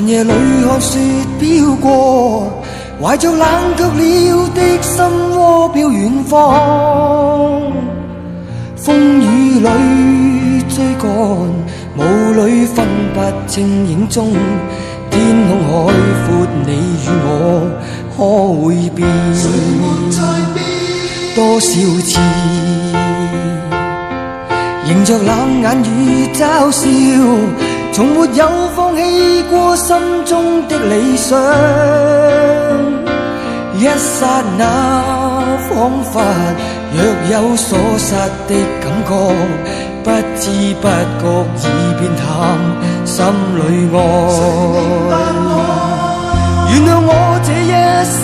寒夜裏看雪飄過，懷着冷卻了的心窩飄遠方。風雨裏追趕，霧裏分不清影蹤。天空海闊，你與我可會變？多少次迎着冷眼與嘲笑，從沒有放棄過心中的理想。一剎那彷彿若有所失的感覺，不知不覺已變淡心裏愛。原諒我這一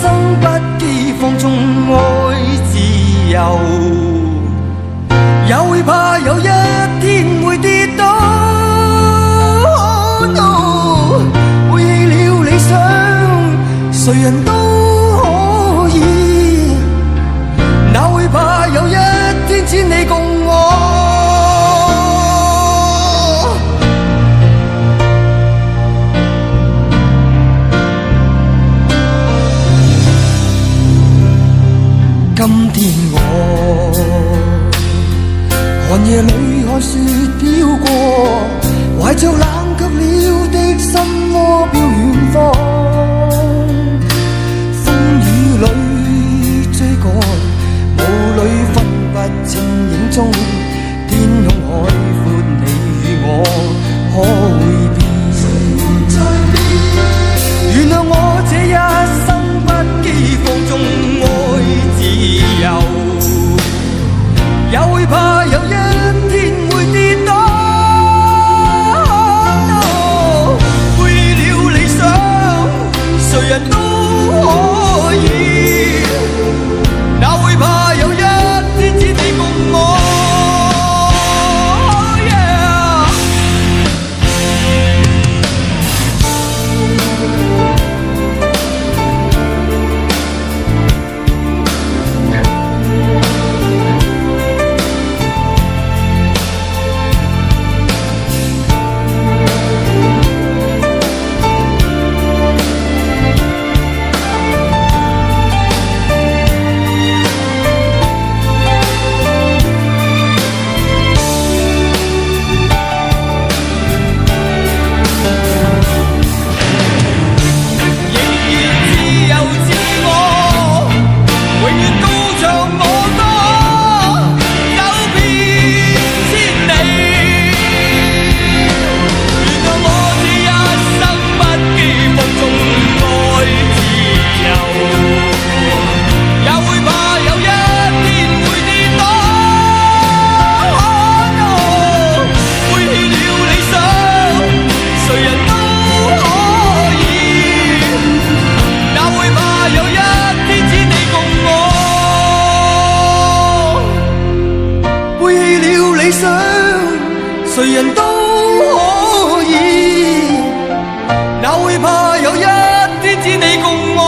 生不羈放縱愛自由，也會怕有一天會跌倒。背棄了理想，誰人都可以，哪會怕有一天只你共我。今天我寒夜裏看雪飄過，懷着冷卻了的心窩飄遠方。風雨裏追趕，霧裏分不清影蹤。天空海闊，你與我可會變？原諒我這一生不羈放縱愛自由，也會怕有一天會跌倒。背棄了理想，誰人都可以，哪會怕有一天只你共我。誰人都可以，哪會怕有一天只你共我。